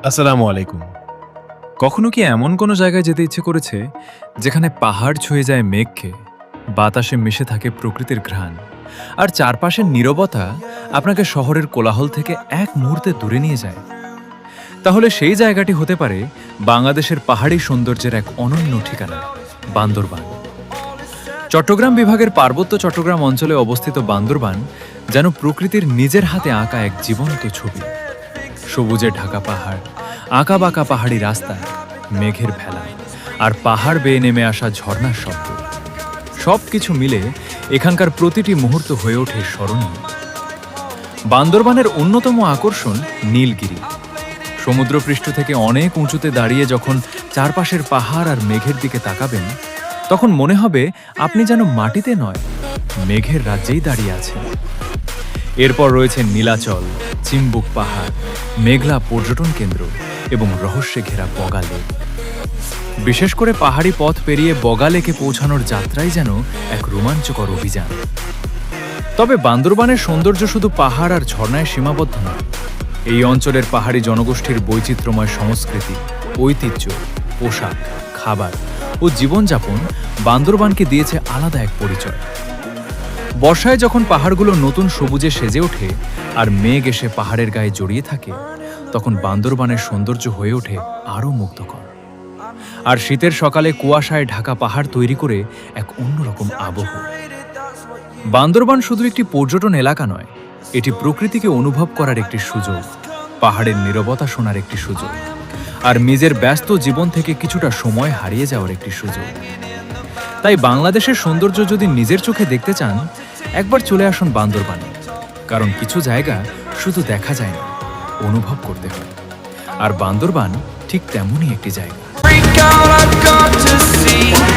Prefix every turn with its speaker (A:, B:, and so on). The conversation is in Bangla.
A: আসসালামু আলাইকুম।
B: কখনো কি এমন কোনো জায়গায় যেতে ইচ্ছে করেছে যেখানে পাহাড় ছুঁয়ে যায় মেঘকে, বাতাসে মিশে থাকে প্রকৃতির ঘ্রাণ, আর চারপাশের নীরবতা আপনাকে শহরের কোলাহল থেকে এক মুহূর্তে দূরে নিয়ে যায়? তাহলে সেই জায়গাটি হতে পারে বাংলাদেশের পাহাড়ি সৌন্দর্যের এক অনন্য ঠিকানা, বান্দরবান। চট্টগ্রাম বিভাগের পার্বত্য চট্টগ্রাম অঞ্চলে অবস্থিত বান্দরবান যেন প্রকৃতির নিজের হাতে আঁকা এক জীবন্ত ছবি। সবুজে ঢাকা পাহাড়, আঁকাবাঁকা পাহাড়ি রাস্তা, মেঘের ভেলা, আর পাহাড় বেয়ে নেমে আসা ঝর্ণার শব্দ, সব কিছু মিলে এখানকার প্রতিটি মুহূর্ত হয়ে ওঠে স্মরণীয়। বান্দরবানের অন্যতম আকর্ষণ নীলগিরি। সমুদ্রপৃষ্ঠ থেকে অনেক উঁচুতে দাঁড়িয়ে যখন চারপাশের পাহাড় আর মেঘের দিকে তাকাবেন, তখন মনে হবে আপনি যেন মাটিতে নয়, মেঘের রাজ্যেই দাঁড়িয়ে আছেন। এরপর রয়েছে নীলাচল, চিম্বুক পাহাড়, মেঘলা পর্যটন কেন্দ্র এবং রহস্যে ঘেরা বগা লেক। বিশেষ করে পাহাড়ি পথ পেরিয়ে বগা লেকে পৌঁছানোর যাত্রাই যেন এক রোমাঞ্চকর অভিযান। তবে বান্দরবানের সৌন্দর্য শুধু পাহাড় আর ঝর্ণায় সীমাবদ্ধ নয়। এই অঞ্চলের পাহাড়ি জনগোষ্ঠীর বৈচিত্র্যময় সংস্কৃতি, ঐতিহ্য, পোশাক, খাবার ও জীবনযাপন বান্দরবানকে দিয়েছে আলাদা এক পরিচয়। বর্ষায় যখন পাহাড়গুলো নতুন সবুজে সেজে ওঠে আর মেঘ এসে পাহাড়ের গায়ে জড়িয়ে থাকে, তখন বান্দরবানের সৌন্দর্য হয়ে ওঠে আরও মুগ্ধকর। আর শীতের সকালে কুয়াশায় ঢাকা পাহাড় তৈরি করে এক অন্যরকম আবহ। বান্দরবান শুধু একটি পর্যটন এলাকা নয়, এটি প্রকৃতিকে অনুভব করার একটি সুযোগ, পাহাড়ের নীরবতা শোনার একটি সুযোগ, আর নিজের ব্যস্ত জীবন থেকে কিছুটা সময় হারিয়ে যাওয়ার একটি সুযোগ। তাই বাংলাদেশের সৌন্দর্য যদি নিজের চোখে দেখতে চান, একবার চলে আসুন বান্দরবানে। কারণ কিছু জায়গা শুধু দেখা যায় না, অনুভব করতে হয়। আর বান্দরবান ঠিক তেমনই একটি জায়গা।
C: Freak out, I've got to see.